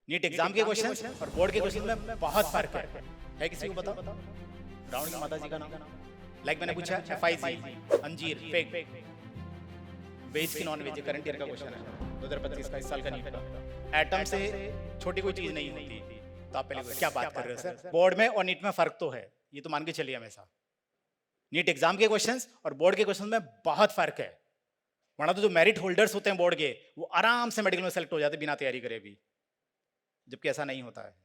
NEET exam के question और board के क्वेश्चन में बहुत फर्क है किसी को पता? रावण की माता जी का नाम लाइक मैंने पूछा FIG अंजीर फेक वेज की नॉन वेज करंट ईयर का क्वेश्चन है 2025 का इस साल का नीट का एटम से छोटी कोई चीज नहीं होती। तो आप पहले क्या बात कर रहे हो सर? बोर्ड में और नीट में फर्क तो है, ये तो मान के चलिए हमेशा। नीट एग्जाम के क्वेश्चंस और बोर्ड के क्वेश्चन में बहुत फर्क है। वरना तो जो मेरिट होल्डर्स होते हैं बोर्ड के वो आराम से मेडिकल में सेलेक्ट हो जाते बिना तैयारी करे भी, जबकि ऐसा नहीं होता है।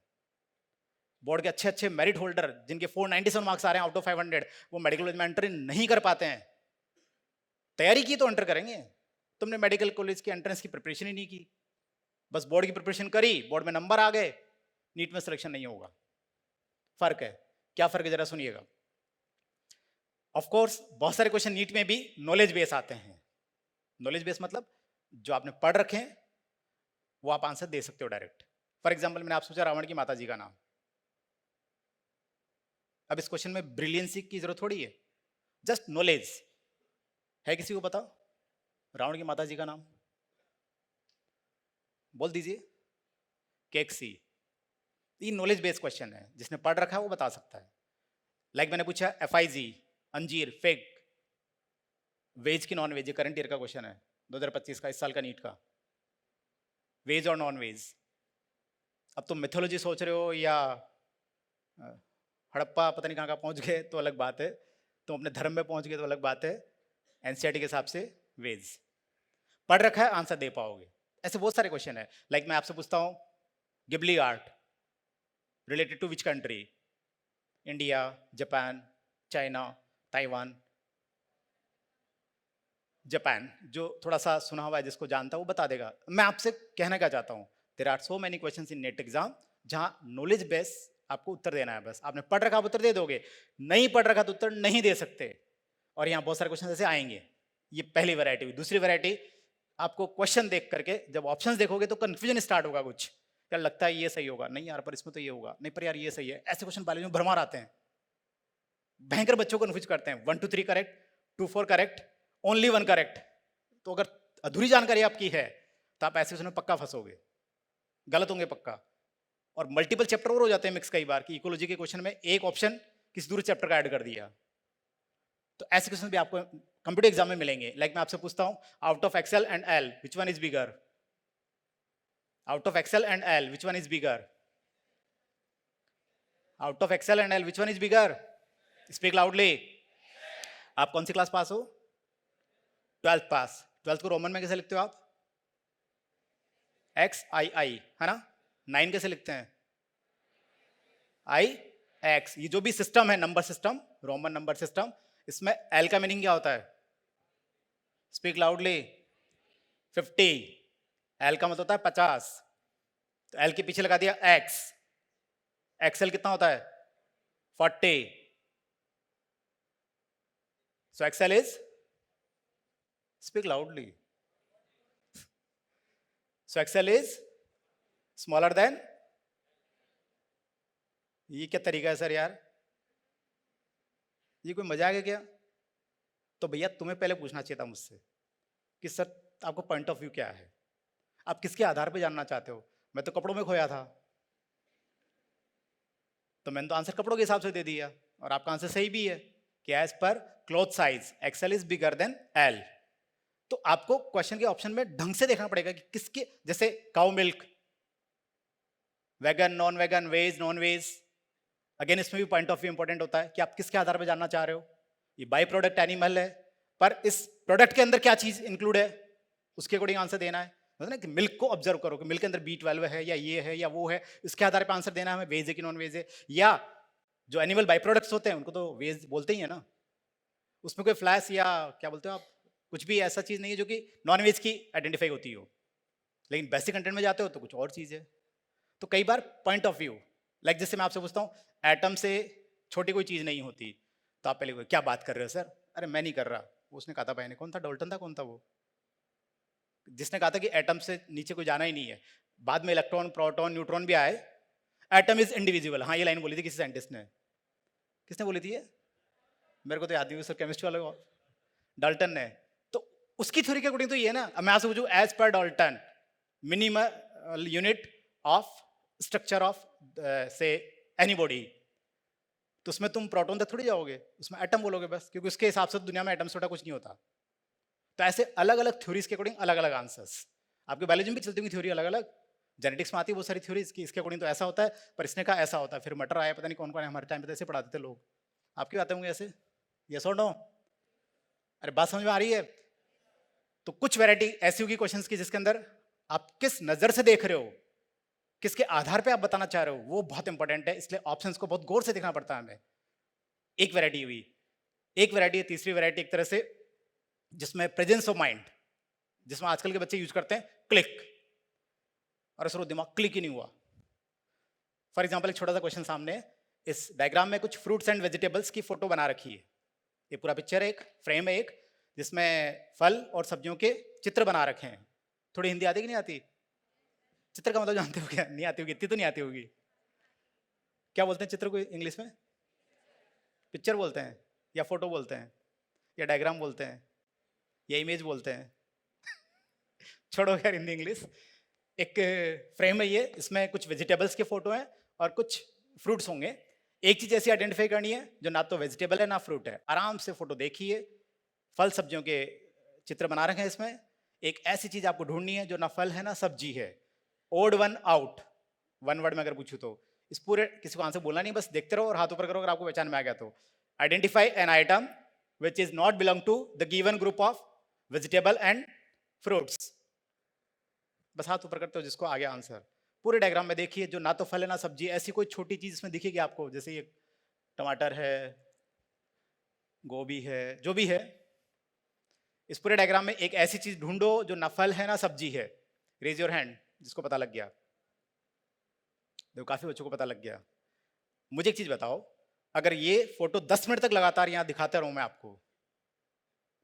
बोर्ड के अच्छे अच्छे मेरिट होल्डर जिनके 497 मार्क्स आ रहे हैं आउट ऑफ 500 वो मेडिकल कॉलेज में एंट्री नहीं कर पाते हैं। तैयारी की तो एंटर करेंगे, तुमने मेडिकल कॉलेज की एंट्रेंस की प्रिपरेशन ही नहीं की, बस बोर्ड की प्रिपरेशन करी, बोर्ड में नंबर आ गए, नीट में सिलेक्शन नहीं होगा। फर्क है। क्या फर्क है जरा सुनिएगा। ऑफ कोर्स बहुत सारे क्वेश्चन नीट में भी नॉलेज बेस आते हैं। नॉलेज बेस मतलब जो आपने पढ़ रखे हैं वो आप आंसर दे सकते हो डायरेक्ट। फॉर एग्जाम्पल मैंने आपसे पूछा रावण की माता जी का नाम। अब इस क्वेश्चन में ब्रिलियंसी की जरूरत थोड़ी है, जस्ट नॉलेज है। किसी को पता रावण की माता जी का नाम? बोल दीजिए। केक्सी। ये नॉलेज बेस्ड क्वेश्चन है, जिसने पढ़ रखा है वो बता सकता है। लाइक मैंने पूछा FIG अंजीर फेक वेज की नॉन वेज, करंट ईयर का क्वेश्चन है 2025 का इस साल का नीट का। वेज और नॉन वेज। अब तुम मिथोलॉजी सोच रहे हो या हड़प्पा पता नहीं कहाँ कहाँ पहुंच गए तो अलग बात है, तुम अपने धर्म में पहुंच गए तो अलग बात है। NCERT के हिसाब से वेज पढ़ रखा है आंसर दे पाओगे। ऐसे बहुत सारे क्वेश्चन है। लाइक मैं आपसे पूछता हूँ Ghibli art related to which country? India, Japan, China, Taiwan. Japan. जो थोड़ा सा सुना हुआ है जिसको जानता है वो बता देगा। मैं आपसे कहना क्या चाहता हूँ, there are so many questions in NET exam जहां नॉलेज बेस आपको उत्तर देना है। बस आपने पढ़ रखा आप उत्तर दे दोगे, नहीं पढ़ रखा तो उत्तर नहीं दे सकते। और यहाँ बहुत सारे क्वेश्चन ऐसे आएंगे। ये पहली वैरायटी हुई। दूसरी वैरायटी, आपको क्वेश्चन देख करके जब ऑप्शंस देखोगे तो कंफ्यूजन स्टार्ट होगा। कुछ क्या लगता है ये सही होगा, नहीं यार पर इसमें तो ये होगा, नहीं पर यार ये सही है। ऐसे क्वेश्चन बायोलॉजी में भरमार आते हैं, भयंकर बच्चों को कंफ्यूज करते हैं। 1 2 3 करेक्ट, 2 4 करेक्ट, ओनली 1 करेक्ट। तो अगर अधूरी जानकारी आपकी है तो आप ऐसे उसमें पक्का फंसोगे, गलत होंगे पक्का। और मल्टीपल चैप्टर और हो जाते हैं मिक्स कई बार कि इकोलॉजी के क्वेश्चन में एक ऑप्शन किसी दूसरे चैप्टर का ऐड कर दिया। तो ऐसे क्वेश्चन भी आपको कंप्यूटर एग्जाम में मिलेंगे। लाइक मैं आपसे पूछता हूं out of XL and L which one is bigger? Out of XL and L which one is bigger? Out of XL and L which one is bigger? Speak loudly. आप कौन सी class pass हो? 12th पास। 12th को Roman में कैसे लिखते हो आप? XII है ना। 9 कैसे लिखते हैं? IX। ये जो भी सिस्टम है number system, Roman number system, इसमें L का मीनिंग क्या होता है? Speak loudly. 50। L का मतलब होता है 50। तो L के पीछे लगा दिया X। XL कितना होता है? 40। So XL is, speak loudly. So XL is smaller than, ये क्या तरीका है सर यार? ये कोई मजाक है क्या? तो भैया तुम्हें पहले पूछना चाहिए था मुझसे कि सर आपको पॉइंट ऑफ व्यू क्या है, आप किसके आधार पे जानना चाहते हो? मैं तो कपड़ों में खोया था, तो मैंने तो आंसर कपड़ों के हिसाब से दे दिया। और आपका आंसर सही भी है कि as per cloth size XL is bigger than L. तो आपको क्वेश्चन के ऑप्शन में ढंग से देखना पड़ेगा कि किसके, जैसे cow milk, vegan, non vegan, veg, non veg. Again इसमें भी पॉइंट ऑफ व्यू इंपॉर्टेंट होता है कि आप किसके आधार पर जानना चाह रहे हो। ये बाई प्रोडक्ट एनिमल है, पर इस प्रोडक्ट के अंदर क्या चीज इंक्लूड है उसके अकॉर्डिंग आंसर देना है। मतलब ना कि मिल्क को ऑब्जर्व करो कि मिल्क के अंदर B12 है या ये है या वो है, इसके आधार पर आंसर देना है हमें, वेज है कि नॉन वेज है। या जो एनिमल बाई प्रोडक्ट्स होते हैं उनको तो वेज बोलते ही है ना, उसमें कोई फ्लैश या क्या बोलते हो आप, कुछ भी ऐसा चीज नहीं है जो कि नॉन वेज की आइडेंटिफाई होती हो। लेकिन बेसिक कंटेंट में जाते हो तो कुछ और चीज है। तो कई बार पॉइंट ऑफ व्यू, लाइक जैसे मैं आपसे पूछता हूँ एटम से छोटी कोई चीज नहीं होती, तो आप पहले क्या बात कर रहे हो सर? अरे मैं नहीं कर रहा, उसने कहा था भाई ने, कौन था, डाल्टन था, कौन था वो जिसने कहा था कि एटम से नीचे कोई जाना ही नहीं है। बाद में इलेक्ट्रॉन, प्रोटॉन, न्यूट्रॉन भी आए। एटम इज इंडिविजुअल, हाँ ये लाइन बोली थी किसी साइंटिस्ट ने। किसने बोली थी ये? मेरे को तो याद नहीं सर, केमिस्ट्री वाले डाल्टन ने। तो उसकी थ्योरी के अकॉर्डिंग तो ये है ना। अब मैं आपसे पूछूं as per Dalton minimum unit of structure of say any body, तो उसमें तुम प्रोटॉन तक थोड़ी जाओगे, उसमें एटम बोलोगे बस, क्योंकि उसके हिसाब से दुनिया में एटम से छोटा कुछ नहीं होता। तो ऐसे अलग अलग थ्योरीज के अकॉर्डिंग अलग अलग आंसर्स। आपके बायोलॉजी में भी चलती हुई थ्योरी अलग अलग, जेनेटिक्स में आती है बहुत सारी थ्योरीज की इसके अकॉर्डिंग तो ऐसा होता है, पर इसने कहा ऐसा होता है, फिर मटर आया, पता नहीं कौन कौन है, हमारे टाइम पे ऐसे पढ़ाते थे लोग। आपकी बातें होंगे ऐसे, यस और नो? अरे बात समझ में आ रही है? तो कुछ वैरायटी ऐसी होगी क्वेश्चंस की जिसके अंदर आप किस नजर से देख रहे हो, किसके आधार पे आप बताना चाह रहे हो, वो बहुत इंपॉर्टेंट है, इसलिए ऑप्शंस को बहुत गौर से देखना पड़ता है हमें। एक वैरायटी हुई, एक वैरायटी है, तीसरी वैरायटी एक तरह से जिसमें प्रेजेंस ऑफ माइंड, जिसमें आजकल के बच्चे यूज करते हैं क्लिक, और असर दिमाग क्लिक ही नहीं हुआ। फॉर एग्जाम्पल एक छोटा सा क्वेश्चन सामने है, इस डायग्राम में कुछ फ्रूट्स एंड वेजिटेबल्स की फोटो बना रखी है, ये पूरा पिक्चर है, एक फ्रेम है, एक जिसमें फल और सब्जियों के चित्र बना रखे हैं। थोड़ी हिंदी आती कि नहीं आती? चित्र का मतलब जानते हो क्या? नहीं आती होगी, इतनी तो नहीं आती होगी। क्या बोलते हैं चित्र को इंग्लिश में? पिक्चर बोलते हैं, या फोटो बोलते हैं, या डायग्राम बोलते हैं, या इमेज बोलते हैं? छोड़ो यार हिंदी इंग्लिश। एक फ्रेम है ये, इसमें कुछ वेजिटेबल्स के फोटो हैं और कुछ फ्रूट्स होंगे। एक चीज ऐसी आइडेंटिफाई करनी है जो ना तो वेजिटेबल है ना फ्रूट है। आराम से फोटो देखिए, फल सब्जियों के चित्र बना रखे हैं इसमें। एक ऐसी चीज आपको ढूंढनी है जो ना फल है ना सब्जी है। Odd one out, one word में अगर पूछूं तो इस पूरे, किसी को आंसर बोलना नहीं, बस देखते रहो और हाथ ऊपर करो अगर आपको पहचान में आ गया तो। Identify an item which is not belong to the given group of vegetable and fruits. बस हाथ ऊपर करते हो जिसको आ गया आंसर। पूरे डायग्राम में देखिए जो ना तो फल है ना सब्जी, ऐसी कोई छोटी चीज इसमें दिखेगी आपको, जैसे ये टमाटर है, गोभी है, जो भी है। इस पूरे डायग्राम में एक ऐसी चीज ढूंढो जो ना फल है ना सब्जी है। रेज योर हैंड जिसको पता लग गया। देखो काफी बच्चों को पता लग गया। मुझे एक चीज बताओ, अगर ये फोटो 10 मिनट तक लगातार यहां दिखाता रहूं मैं आपको,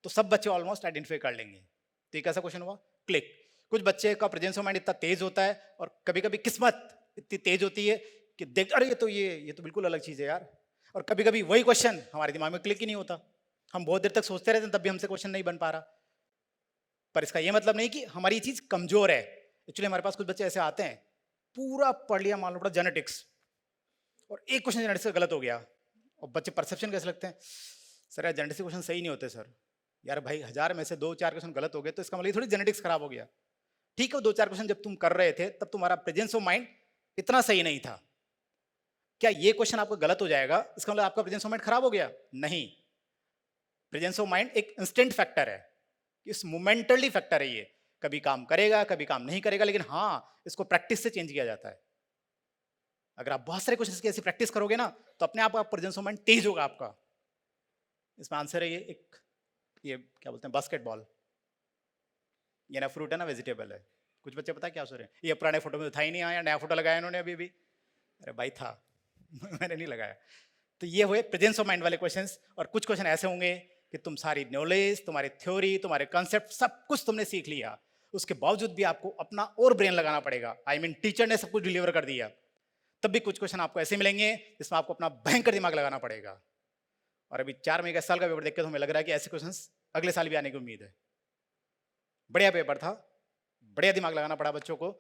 तो सब बच्चे ऑलमोस्ट आइडेंटिफाई कर लेंगे। तो ये कैसा क्वेश्चन हुआ? क्लिक। कुछ बच्चे का प्रेजेंस ऑफ माइंड इतना तेज होता है और कभी कभी किस्मत इतनी तेज होती है कि देख, अरे ये तो बिल्कुल अलग चीज है यार। और कभी कभी वही क्वेश्चन हमारे दिमाग में क्लिक ही नहीं होता, हम बहुत देर तक सोचते रहते हैं तब भी हमसे क्वेश्चन नहीं बन पा रहा। पर इसका ये मतलब नहीं कि हमारी ये चीज कमजोर है। एक्चुअली हमारे पास कुछ बच्चे ऐसे आते हैं, पूरा पढ़ लिया, मान लो पड़ा जेनेटिक्स, और एक क्वेश्चन जेनेटिक्स का गलत हो गया, और बच्चे परसेप्शन कैसे लगते हैं, सर यार जेनेटिक्स क्वेश्चन सही नहीं होते सर। यार भाई 1000 में से 2-4 क्वेश्चन गलत हो गए तो इसका मतलब थोड़ी जेनेटिक्स खराब हो गया। ठीक है, 2-4 क्वेश्चन जब तुम कर रहे थे तब तुम्हारा प्रेजेंस ऑफ माइंड इतना सही नहीं था। क्या ये क्वेश्चन आपका गलत हो जाएगा इसका मतलब आपका प्रेजेंस ऑफ माइंड खराब हो गया? नहीं। प्रेजेंस ऑफ माइंड एक इंस्टेंट फैक्टर है, इस मोमेंटली फैक्टर है ये, कभी काम करेगा कभी काम नहीं करेगा, लेकिन हाँ इसको प्रैक्टिस से चेंज किया जाता है। अगर आप बहुत सारे क्वेश्चंस की ऐसी प्रैक्टिस करोगे ना तो अपने आप प्रेजेंस ऑफ माइंड तेज होगा आपका। इसमें आंसर है ये क्या बोलते हैं, बास्केटबॉल। ये ना फ्रूट है ना वेजिटेबल है। कुछ बच्चे पता है क्या सोच रहे हैं, ये पुराने फोटो में तो था ही नहीं, आया नया फोटो लगाया इन्होंने अभी भी। अरे भाई था मैंने नहीं लगाया। तो ये हुए प्रेजेंस ऑफ माइंड वाले क्वेश्चंस। और कुछ क्वेश्चन ऐसे होंगे कि तुम सारी नॉलेज, तुम्हारी थ्योरी, तुम्हारे कंसेप्ट सब कुछ तुमने सीख लिया, उसके बावजूद भी आपको अपना और ब्रेन लगाना पड़ेगा। आई मीन टीचर ने सब कुछ डिलीवर कर दिया, तब भी कुछ क्वेश्चन आपको ऐसे मिलेंगे जिसमें आपको अपना भयंकर दिमाग लगाना पड़ेगा। और अभी 4 महीने का साल का पेपर देख के तो हमें लग रहा है कि ऐसे क्वेश्चंस अगले साल भी आने की उम्मीद है। बढ़िया पेपर था, बढ़िया दिमाग लगाना पड़ा बच्चों को।